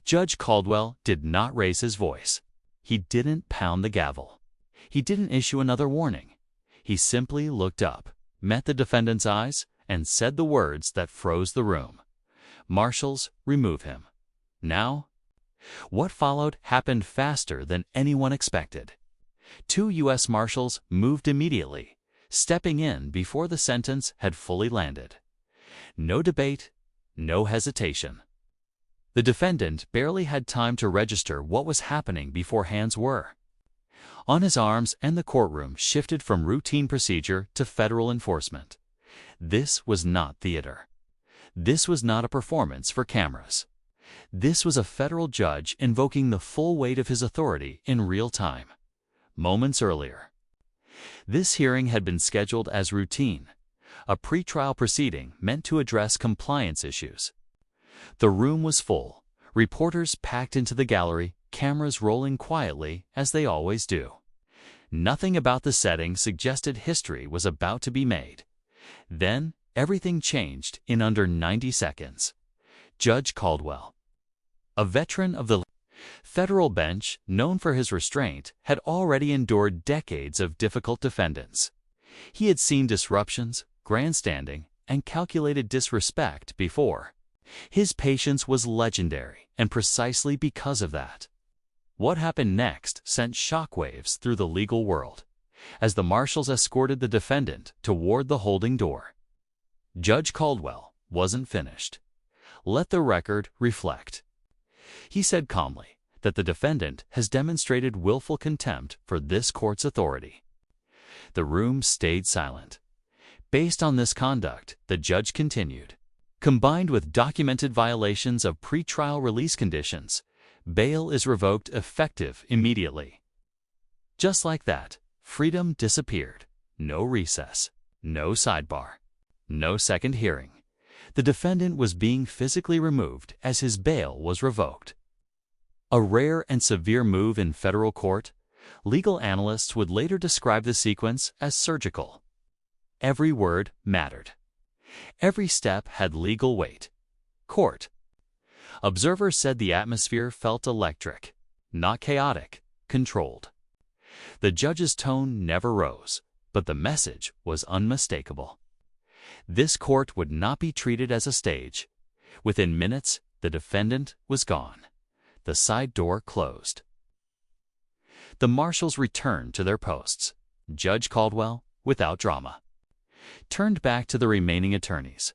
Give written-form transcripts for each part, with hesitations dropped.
Judge Caldwell did not raise his voice. He didn't pound the gavel. He didn't issue another warning. He simply looked up, met the defendant's eyes, and said the words that froze the room. "Marshals, remove him." Now? What followed happened faster than anyone expected. 2 U.S. Marshals moved immediately, stepping in before the sentence had fully landed. No debate, no hesitation. The defendant barely had time to register what was happening before hands were on his arms, and the courtroom shifted from routine procedure to federal enforcement. This was not theater. This was not a performance for cameras. This was a federal judge invoking the full weight of his authority in real time. Moments earlier, this hearing had been scheduled as routine, a pretrial proceeding meant to address compliance issues. The room was full, reporters packed into the gallery, cameras rolling quietly as they always do. Nothing about the setting suggested history was about to be made. Then, everything changed in under 90 seconds. Judge Caldwell, a veteran of the federal bench known for his restraint, had already endured decades of difficult defendants. He had seen disruptions, grandstanding, and calculated disrespect before. His patience was legendary, and precisely because of that. What happened next sent shockwaves through the legal world, as the marshals escorted the defendant toward the holding door. Judge Caldwell wasn't finished. Let the record reflect. He said calmly that the defendant has demonstrated willful contempt for this court's authority. The room stayed silent. Based on this conduct, the judge continued, combined with documented violations of pretrial release conditions, bail is revoked effective immediately. Just like that, freedom disappeared. No recess, no sidebar, no second hearing. The defendant was being physically removed as his bail was revoked. A rare and severe move in federal court, legal analysts would later describe the sequence as surgical. Every word mattered. Every step had legal weight. Court. Observers said the atmosphere felt electric, not chaotic, controlled. The judge's tone never rose, but the message was unmistakable. This court would not be treated as a stage. Within minutes, the defendant was gone. The side door closed. The marshals returned to their posts. Judge Caldwell, without drama, turned back to the remaining attorneys.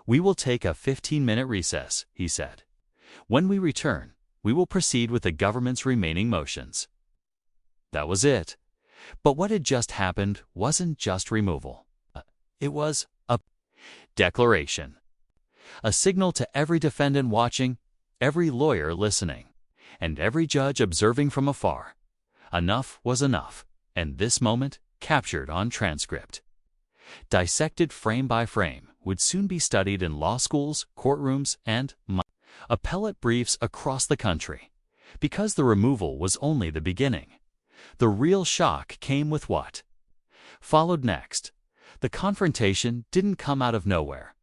"We will take a 15-minute recess," he said. "When we return, we will proceed with the government's remaining motions." That was it. But what had just happened wasn't just removal. It was a declaration. A signal to every defendant watching, every lawyer listening, and every judge observing from afar. Enough was enough, and this moment, captured on transcript, dissected frame by frame, would soon be studied in law schools, courtrooms, and appellate briefs across the country. Because the removal was only the beginning. The real shock came with what followed next. The confrontation didn't come out of nowhere.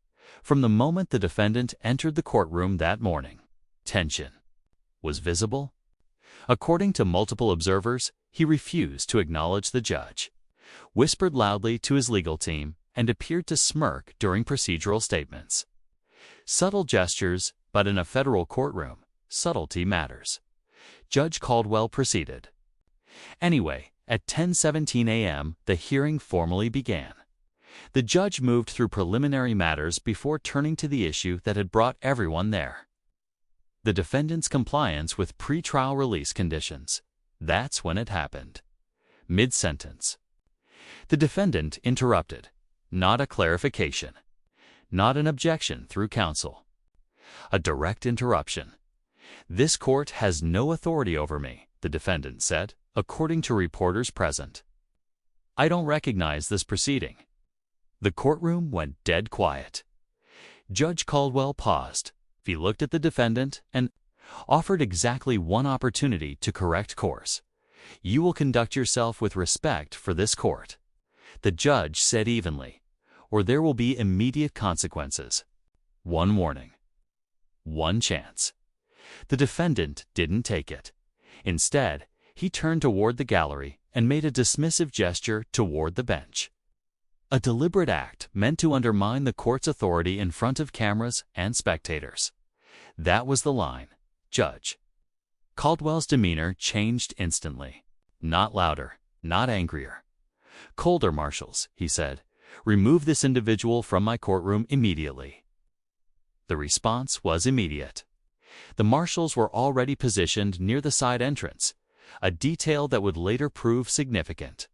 From the moment the defendant entered the courtroom that morning, tension was visible. According to multiple observers, he refused to acknowledge the judge, whispered loudly to his legal team, and appeared to smirk during procedural statements. Subtle gestures, but in a federal courtroom, subtlety matters. Judge Caldwell proceeded. Anyway, at 10:17 a.m., the hearing formally began. The judge moved through preliminary matters before turning to the issue that had brought everyone there. The defendant's compliance with pretrial release conditions. That's when it happened. Mid-sentence. The defendant interrupted. Not a clarification. Not an objection through counsel. A direct interruption. "This court has no authority over me," the defendant said, according to reporters present. "I don't recognize this proceeding." The courtroom went dead quiet. Judge Caldwell paused. He looked at the defendant and offered exactly one opportunity to correct course. "You will conduct yourself with respect for this court," the judge said evenly, "or there will be immediate consequences. One warning. One chance." The defendant didn't take it. Instead, he turned toward the gallery and made a dismissive gesture toward the bench. A deliberate act meant to undermine the court's authority in front of cameras and spectators. That was the line. Judge Caldwell's demeanor changed instantly. Not louder, not angrier. "Colder, Marshals," he said. "Remove this individual from my courtroom immediately." The response was immediate. The Marshals were already positioned near the side entrance, a detail that would later prove significant.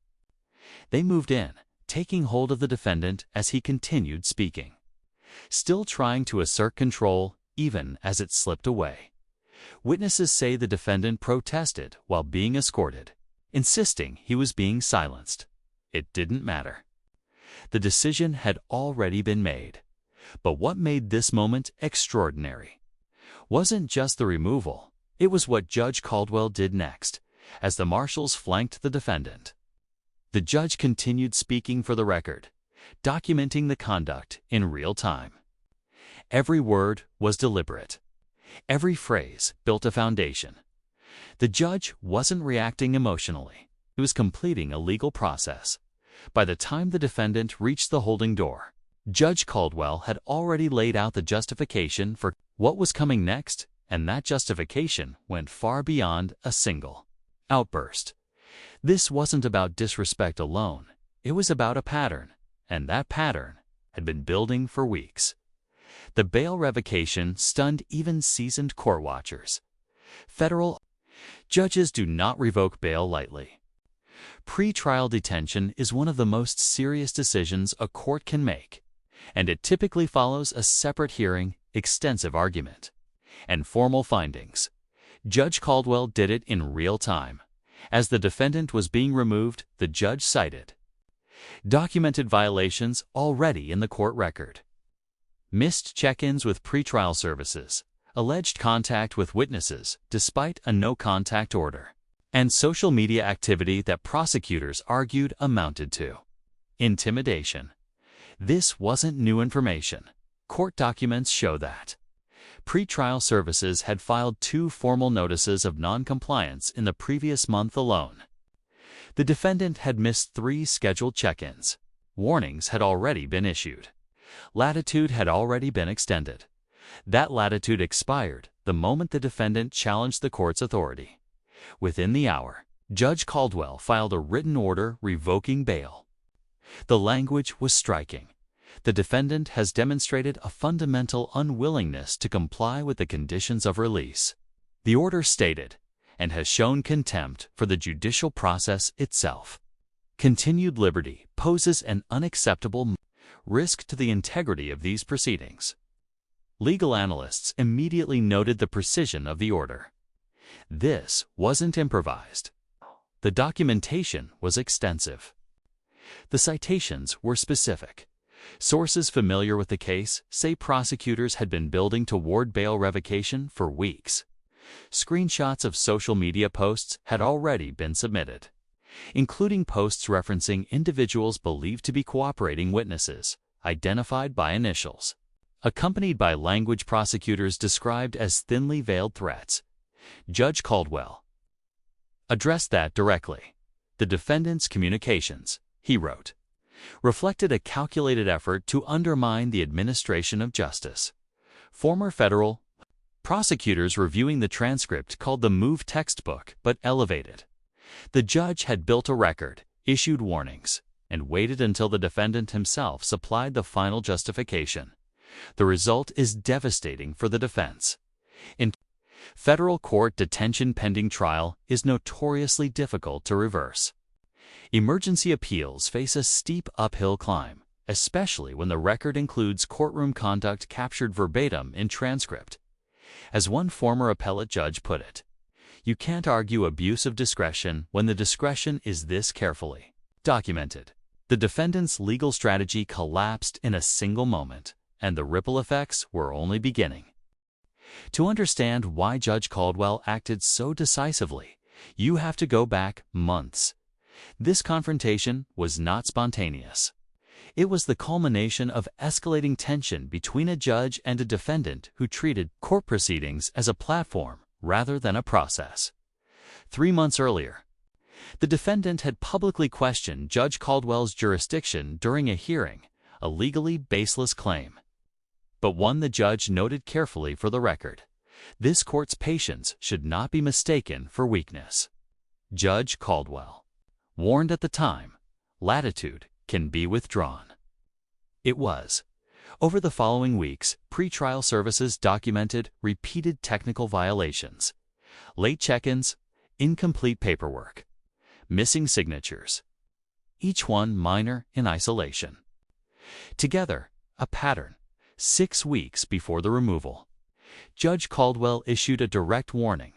They moved in, taking hold of the defendant as he continued speaking, still trying to assert control even as it slipped away. Witnesses say the defendant protested while being escorted, insisting he was being silenced. It didn't matter. The decision had already been made. But what made this moment extraordinary wasn't just the removal, it was what Judge Caldwell did next, as the Marshals flanked the defendant. The judge continued speaking for the record, documenting the conduct in real time. Every word was deliberate. Every phrase built a foundation. The judge wasn't reacting emotionally. He was completing a legal process. By the time the defendant reached the holding door, Judge Caldwell had already laid out the justification for what was coming next, and that justification went far beyond a single outburst. This wasn't about disrespect alone. It was about a pattern, and that pattern had been building for weeks. The bail revocation stunned even seasoned court watchers. Federal judges do not revoke bail lightly. Pre-trial detention is one of the most serious decisions a court can make, and it typically follows a separate hearing, extensive argument, and formal findings. Judge Caldwell did it in real time. As the defendant was being removed, the judge cited documented violations already in the court record, missed check-ins with pretrial services, alleged contact with witnesses despite a no-contact order, and social media activity that prosecutors argued amounted to intimidation. This wasn't new information. Court documents show that pretrial services had filed 2 formal notices of noncompliance in the previous month alone. The defendant had missed 3 scheduled check-ins. Warnings had already been issued. Latitude had already been extended. That latitude expired the moment the defendant challenged the court's authority. Within the hour, Judge Caldwell filed a written order revoking bail. The language was striking. The defendant has demonstrated a fundamental unwillingness to comply with the conditions of release, the order stated, and has shown contempt for the judicial process itself. Continued liberty poses an unacceptable risk to the integrity of these proceedings. Legal analysts immediately noted the precision of the order. This wasn't improvised. The documentation was extensive. The citations were specific. Sources familiar with the case say prosecutors had been building toward bail revocation for weeks. Screenshots of social media posts had already been submitted, including posts referencing individuals believed to be cooperating witnesses, identified by initials, accompanied by language prosecutors described as thinly veiled threats. Judge Caldwell addressed that directly. The defendant's communications, he wrote, reflected a calculated effort to undermine the administration of justice. Former federal prosecutors reviewing the transcript called the move textbook but elevated. The judge had built a record, issued warnings, and waited until the defendant himself supplied the final justification. The result is devastating for the defense. In federal court, detention pending trial is notoriously difficult to reverse. Emergency appeals face a steep uphill climb, especially when the record includes courtroom conduct captured verbatim in transcript. As one former appellate judge put it, "You can't argue abuse of discretion when the discretion is this carefully documented." The defendant's legal strategy collapsed in a single moment, and the ripple effects were only beginning. To understand why Judge Caldwell acted so decisively, you have to go back months. This confrontation was not spontaneous. It was the culmination of escalating tension between a judge and a defendant who treated court proceedings as a platform rather than a process. 3 months earlier, the defendant had publicly questioned Judge Caldwell's jurisdiction during a hearing, a legally baseless claim, but one the judge noted carefully for the record. This court's patience should not be mistaken for weakness. Judge Caldwell warned at the time, latitude can be withdrawn. It was. Over the following weeks, pretrial services documented repeated technical violations, late check-ins, incomplete paperwork, missing signatures, each one minor in isolation. Together, a pattern. 6 weeks before the removal, Judge Caldwell issued a direct warning.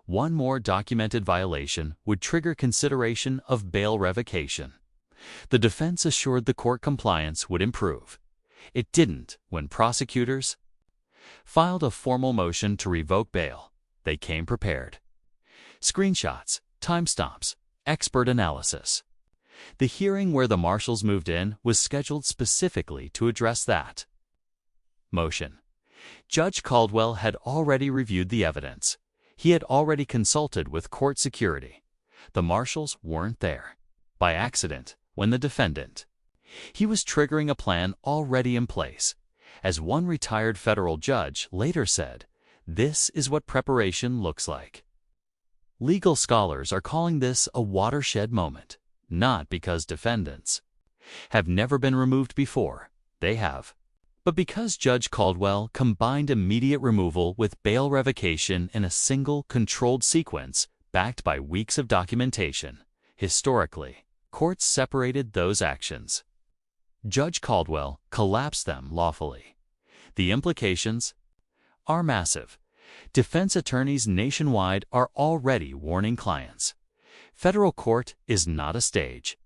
One more documented violation would trigger consideration of bail revocation. The defense assured the court compliance would improve. It didn't when prosecutors filed a formal motion to revoke bail. They came prepared. Screenshots, timestamps, expert analysis. The hearing where the Marshals moved in was scheduled specifically to address that motion. Judge Caldwell had already reviewed the evidence. He had already consulted with court security. The Marshals weren't there by accident when the defendant. He was triggering a plan already in place. As one retired federal judge later said, "This is what preparation looks like." Legal scholars are calling this a watershed moment, not because defendants have never been removed before. They have. But because Judge Caldwell combined immediate removal with bail revocation in a single, controlled sequence backed by weeks of documentation. Historically, courts separated those actions. Judge Caldwell collapsed them lawfully. The implications are massive. Defense attorneys nationwide are already warning clients. Federal court is not a stage.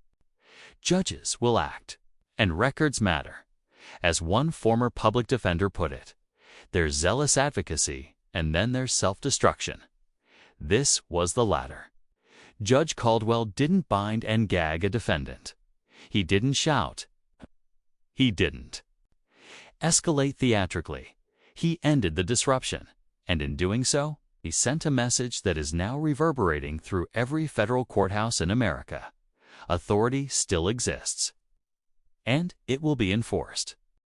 Judges will act, and records matter. As one former public defender put it, there's zealous advocacy and then there's self-destruction. This was the latter. Judge Caldwell didn't bind and gag a defendant. He didn't shout. He didn't escalate theatrically. He ended the disruption, and in doing so, he sent a message that is now reverberating through every federal courthouse in America. Authority still exists, and it will be enforced.